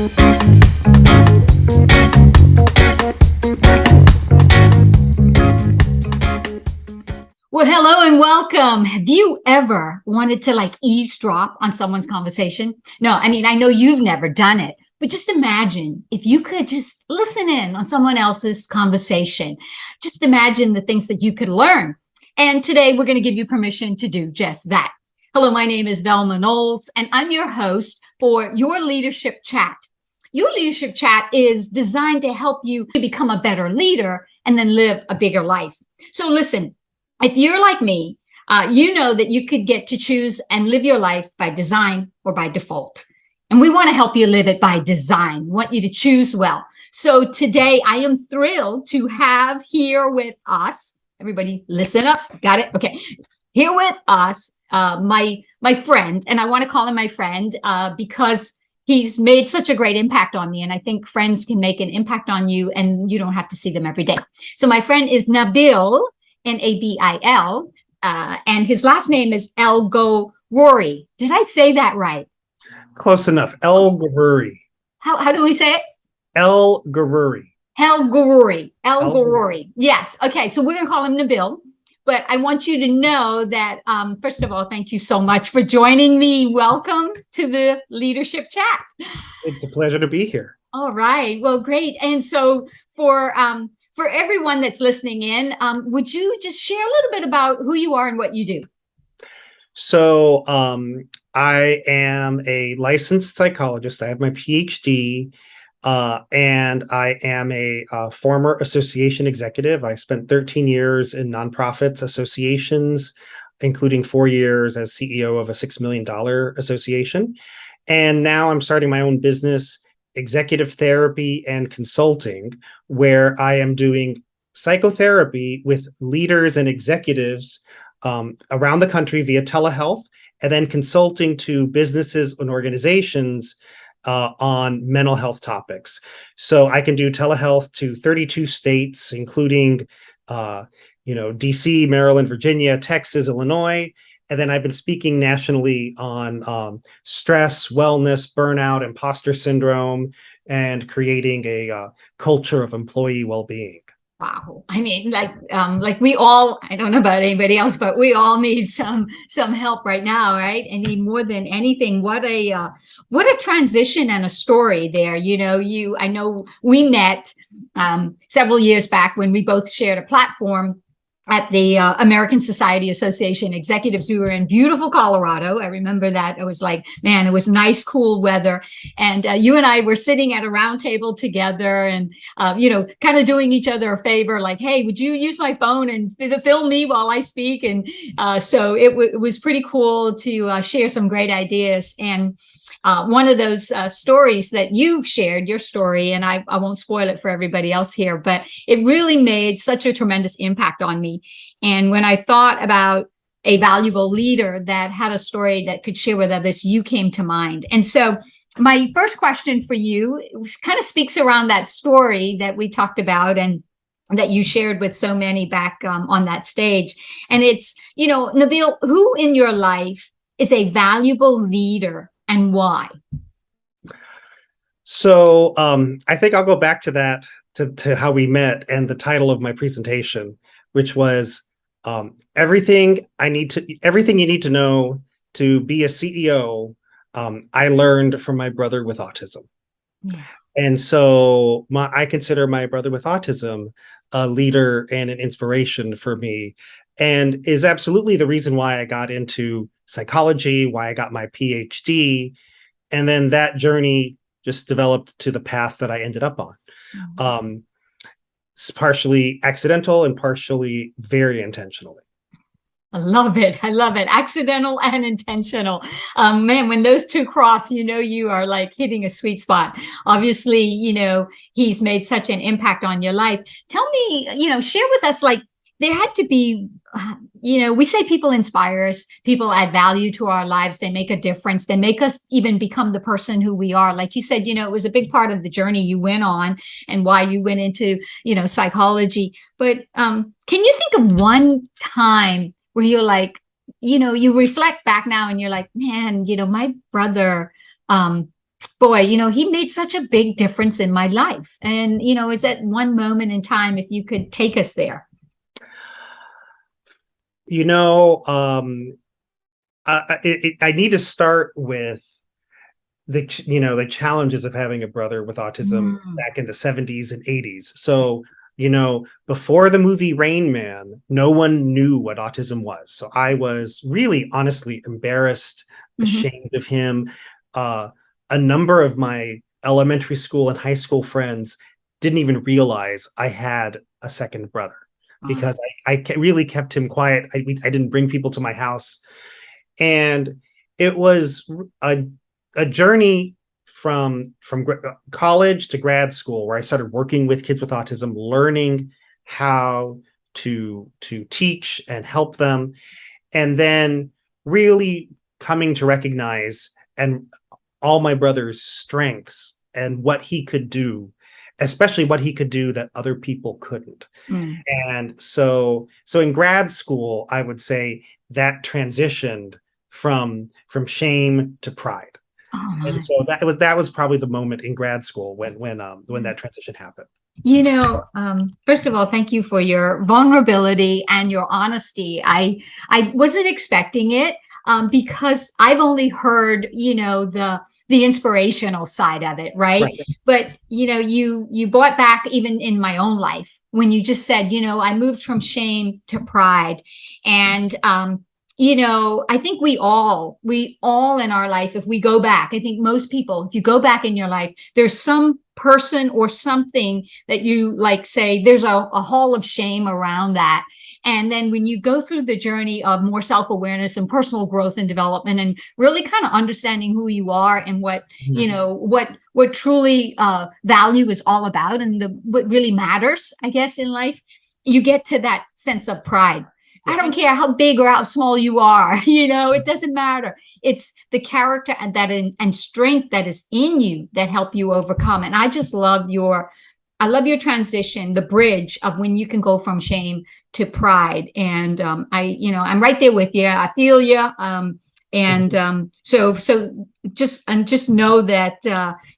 Well, hello and welcome. Have you ever wanted to eavesdrop on someone's conversation? No, I mean, I know you've never done it, but just imagine if you could just listen in on someone else's conversation. Just imagine the things that you could learn. And today we're going to give you permission to do just that. Hello, my name is Velma Knowles, and I'm your host for Your Leadership Chat. Your Leadership Chat is designed to help you become a better leader and then live a bigger life. So listen, if you're like me, you know that you could get to choose and live your life by design or by default. And we want to help you live it by design. We want you to choose well. So today I am thrilled to have here with us, everybody listen up, got it? Okay. Here with us, my friend, and I want to call him my friend because he's made such a great impact on me. And I think friends can make an impact on you and you don't have to see them every day. So my friend is Nabil, Nabil, and his last name is El-Ghoroury. Did I say that right? Close enough. El-Ghoroury. How do we say it? El-Ghoroury. El-Ghoroury. El-Ghoroury. Yes. Okay. So we're going to call him Nabil. But I want you to know that, first of all, thank you so much for joining me. Welcome to the Leadership Chat. It's a pleasure to be here. All right. Well, great. And so for everyone that's listening in, would you just share a little bit about who you are and what you do? So I am a licensed psychologist. I have my PhD, and I am a former association executive. I spent 13 years in nonprofits associations, including 4 years as CEO of a $6 million association. And now I'm starting my own business, executive therapy and consulting, where I am doing psychotherapy with leaders and executives around the country via telehealth, and then consulting to businesses and organizations on mental health topics. So I can do telehealth to 32 states, including DC, Maryland, Virginia, Texas, Illinois. And then I've been speaking nationally on stress, wellness, burnout, imposter syndrome, and creating a culture of employee well-being. Wow. I mean, like we all, I don't know about anybody else, but we all need some help right now, right? I mean, more than anything, what a transition and a story there. I know we met several years back when we both shared a platform at the American Society Association Executives. We were in beautiful Colorado. I remember that. It was like, man, it was nice, cool weather. And you and I were sitting at a round table together and, kind of doing each other a favor, like, hey, would you use my phone and film me while I speak? And so it was pretty cool to share some great ideas. And one of those stories that you shared, your story, and I won't spoil it for everybody else here, but it really made such a tremendous impact on me. And when I thought about a valuable leader that had a story that could share with others, you came to mind. And so my first question for you kind of speaks around that story that we talked about and that you shared with so many back on that stage. And it's, Nabil, who in your life is a valuable leader? And why? So I think I'll go back to that, to how we met and the title of my presentation, which was everything you need to know to be a CEO. I learned from my brother with autism. Yeah. And so I consider my brother with autism a leader and an inspiration for me, and is absolutely the reason why I got into psychology, why I got my PhD. And then that journey just developed to the path that I ended up on. Mm-hmm. It's partially accidental and partially very intentionally. I love it. I love it. Accidental and intentional. Man, when those two cross, you are like hitting a sweet spot. Obviously, he's made such an impact on your life. Tell me, share with us, there had to be, we say people inspire us, people add value to our lives. They make a difference. They make us even become the person who we are. Like you said, it was a big part of the journey you went on and why you went into, psychology. But can you think of one time where you're like, you reflect back now and you're like, man, my brother boy, he made such a big difference in my life. And, is that one moment in time, if you could take us there? You know, I need to start with the challenges of having a brother with autism Mm, back in the 70s and 80s. So, before the movie Rain Man, no one knew what autism was. So I was really honestly embarrassed, mhm. ashamed of him. Uh, a number of my elementary school and high school friends didn't even realize I had a second brother Uh, because I really kept him quiet. I didn't bring people to my house. And it was a journey from college to grad school where I started working with kids with autism, learning how to teach and help them, and then really coming to recognize and all my brother's strengths and what he could do, especially what he could do that other people couldn't. mm. And so in grad school, I would say that transitioned from shame to pride. Oh And my. so that was probably the moment in grad school when that transition happened. First of all, thank you for your vulnerability and your honesty. I wasn't expecting it, because I've only heard, the inspirational side of it, right? Right. But you brought back even in my own life when you just said, I moved from shame to pride, and I think we all in our life, if we go back, I think most people, if you go back in your life, there's some person or something that you like say there's a hall of shame around that. And then when you go through the journey of more self-awareness and personal growth and development and really kind of understanding who you are and what Mhm. what truly value is all about, and what really matters, I guess, in life, you get to that sense of pride. I Yeah. don't care how big or how small you are, it doesn't matter. It's the character and strength that is in you that help you overcome. And I love your transition, the bridge of when you can go from shame to pride. And I'm right there with you. I feel you. And Mhm. just know that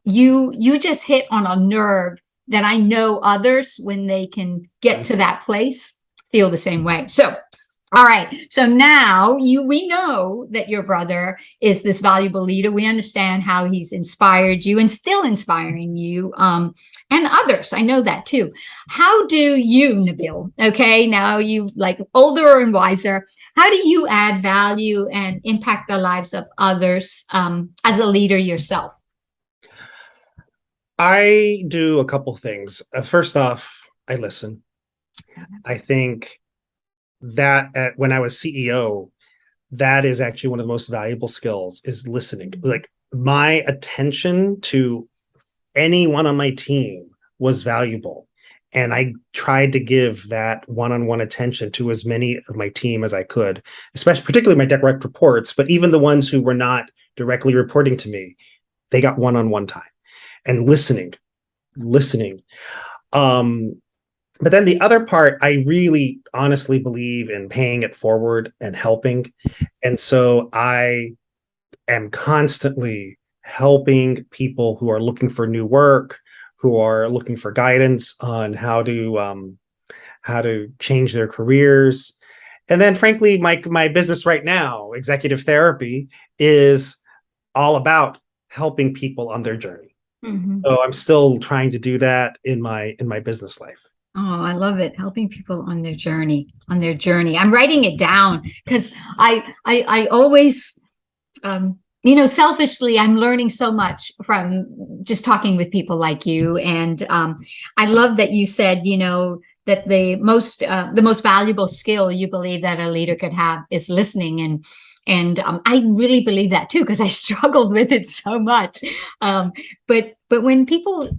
you just hit on a nerve that I know others, when they can get to that place, feel the same way. So all right. So now we know that your brother is this valuable leader. We understand how he's inspired you and still inspiring you, and others. I know that too. How do you, Nabil? Okay, now you like older and wiser. How do you add value and impact the lives of others, as a leader yourself? I do a couple things. First off, I listen. I think that when I was CEO, that is actually one of the most valuable skills is listening. Like my attention to anyone on my team was valuable. And I tried to give that one-on-one attention to as many of my team as I could, especially particularly my direct reports, but even the ones who were not directly reporting to me, they got one-on-one time and listening. Um, but then the other part, I really honestly believe in paying it forward and helping. And so I am constantly helping people who are looking for new work, who are looking for guidance on how to change their careers. And then frankly, my business right now, executive therapy, is all about helping people on their journey. Mhm. So I'm still trying to do that in my business life. Oh, I love it. Helping people on their journey, on their journey. I'm writing it down because I always, selfishly, I'm learning so much from just talking with people like you. And I love that you said, that the most valuable skill you believe that a leader could have is listening. And I really believe that too, because I struggled with it so much. Um, but when people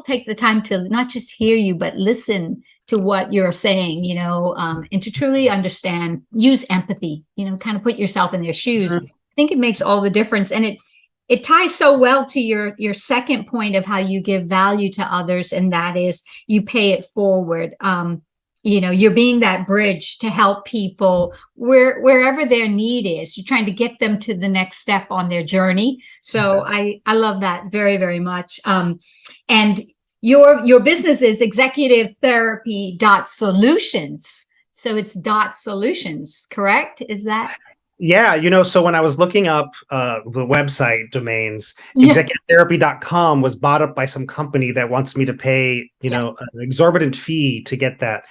take the time to not just hear you, but listen to what you're saying, and to truly understand, use empathy, kind of put yourself in their shoes. Mhm. I think it makes all the difference. And it ties so well to your second point of how you give value to others, and that is you pay it forward. you're being that bridge to help people wherever their need is. You're trying to get them to the next step on their journey. So I love that very, very much. And your business is executive therapy dot solutions. So it's dot solutions, correct? Is that? Yeah, so when I was looking up the website domains, Yeah. executivetherapy.com was bought up by some company that wants me to pay, Yes. an exorbitant fee to get that.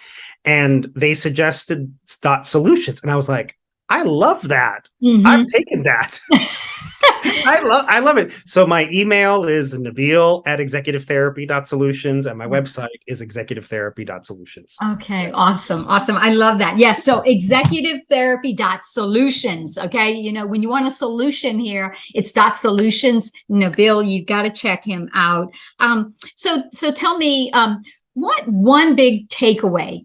And they suggested dot solutions. And I was like, I love that. I'm Mm-hmm. taking that. I love it. So my email is Nabil at executivetherapy.solutions, and my website is executivetherapy.solutions. Okay, awesome. Awesome. I love that. Yes. So executive therapy dot solutions. Okay. When you want a solution here, it's dot solutions. Nabil, you've got to check him out. So tell me, what one big takeaway,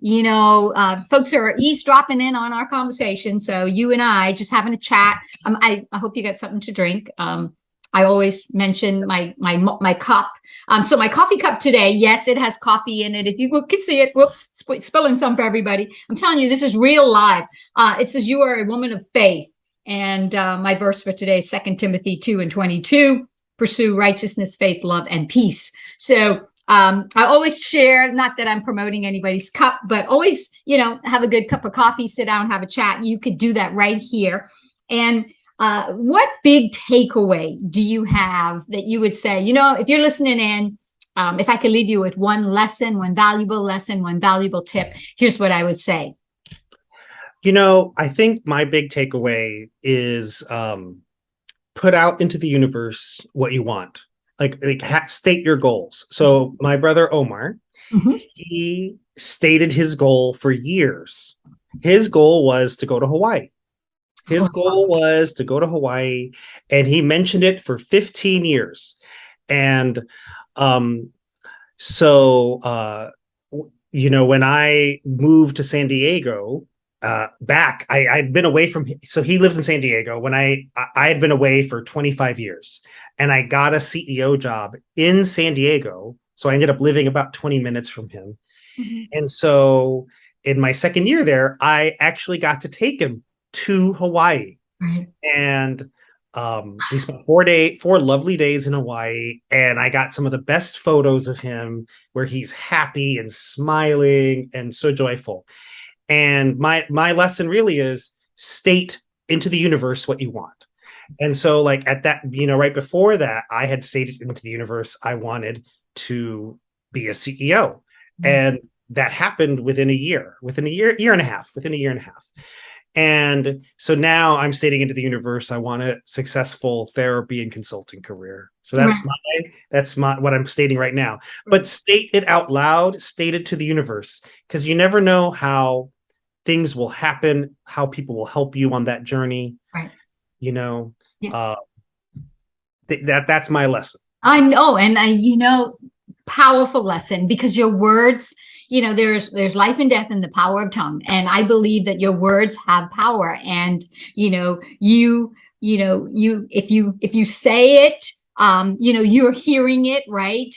folks are eavesdropping in on our conversation. So you and I just having a chat. I hope you got something to drink. I always mention my cup. So my coffee cup today, yes, it has coffee in it. If you can see it, whoops, spilling some for everybody. I'm telling you, this is real live. It says you are a woman of faith. And my verse for today is 2 Timothy 2:22, pursue righteousness, faith, love, and peace. So I always share, not that I'm promoting anybody's cup, but always, have a good cup of coffee, sit down, have a chat. You could do that right here. And what big takeaway do you have that you would say, if you're listening in, if I could leave you with one lesson, one valuable tip, here's what I would say. I think my big takeaway is put out into the universe what you want. State your goals. So my brother Omar, he stated his goal for years. His goal was to go to Hawaii. His goal was to go to Hawaii, and he mentioned it for 15 years. And when I moved to San Diego, I'd been away from him. So he lives in San Diego. When I had been away for 25 years, and I got a CEO job in San Diego. So I ended up living about 20 minutes from him. And so in my second year there, I actually got to take him to Hawaii. Right. And we spent 4 lovely days in Hawaii, and I got some of the best photos of him where he's happy and smiling and so joyful. And my lesson really is state into the universe what you want. And so at that, right before that, I had stated into the universe I wanted to be a CEO. And that happened within a year and a half. And so now I'm stating into the universe I want a successful therapy and consulting career. So that's what I'm stating right now. But state it out loud, state it to the universe, because you never know how things will happen, how people will help you on that journey. Right. That's my lesson. I know. And powerful lesson, because your words, there's life and death in the power of tongue. And I believe that your words have power. And, if you say it, you're hearing it, right?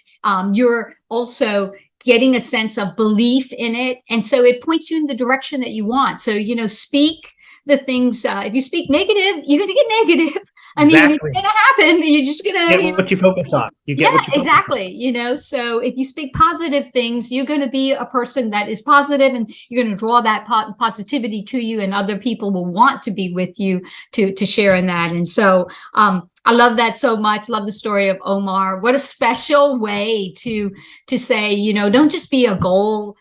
You're also getting a sense of belief in it. And so it points you in the direction that you want. So, speak the things, if you speak negative, you're going to get negative. Exactly. It's going to happen. You're just going to get what you focus on. You get what you focus exactly. On. So if you speak positive things, you're going to be a person that is positive, and you're going to draw that positivity to you, and other people will want to be with you to share in that. And so, I love that so much. Love the story of Omar. What a special way to say, don't just be a goal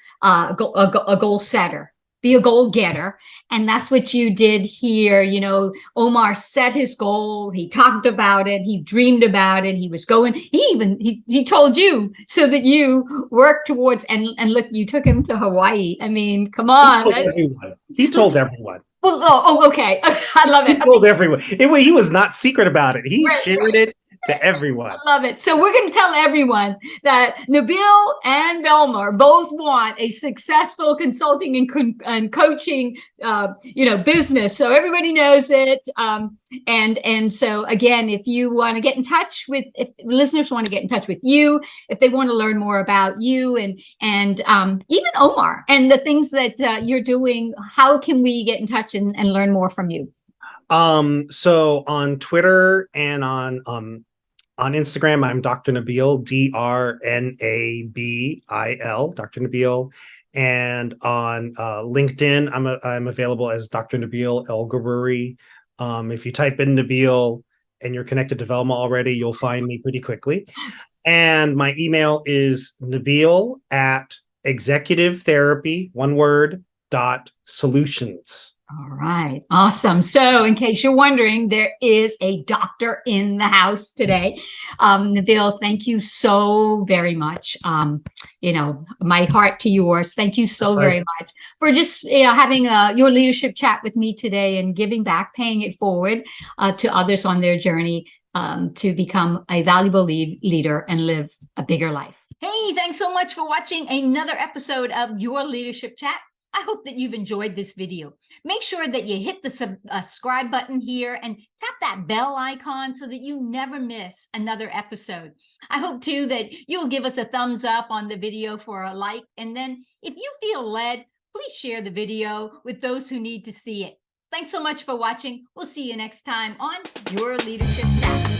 setter. Be a goal getter. And that's what you did here. Omar set his goal. He talked about it. He dreamed about it. He was going, he told you so that you worked towards, and look, you took him to Hawaii. I mean, come on. He told everyone. Well, okay. I love it. He told everyone. He was not secret about it. He shared it to everyone. Love it. So we're going to tell everyone that Nabil and Velma both want a successful consulting and coaching, business. So everybody knows it. And so again, if you want to get in touch with, if listeners want to get in touch with you, if they want to learn more about you and even Omar and the things that you're doing, how can we get in touch and learn more from you? So on Twitter and on Instagram, I'm Dr. Nabil, DRNABIL, Dr. Nabil. And on LinkedIn, I'm available as Dr. Nabil El-Ghoroury. If you type in Nabil and you're connected to Velma already, you'll find me pretty quickly. And my email is nabil@executivetherapy, one word, .solutions. All right. Awesome. So in case you're wondering, there is a doctor in the house today. Nabil, thank you so very much. My heart to yours. Thank you so very much for just, having your leadership chat with me today and giving back, paying it forward to others on their journey to become a valuable leader and live a bigger life. Hey, thanks so much for watching another episode of Your Leadership Chat. I hope that you've enjoyed this video. Make sure that you hit the subscribe button here and tap that bell icon so that you never miss another episode. I hope too that you'll give us a thumbs up on the video for a like. And then if you feel led, please share the video with those who need to see it. Thanks so much for watching. We'll see you next time on Your Leadership Chat.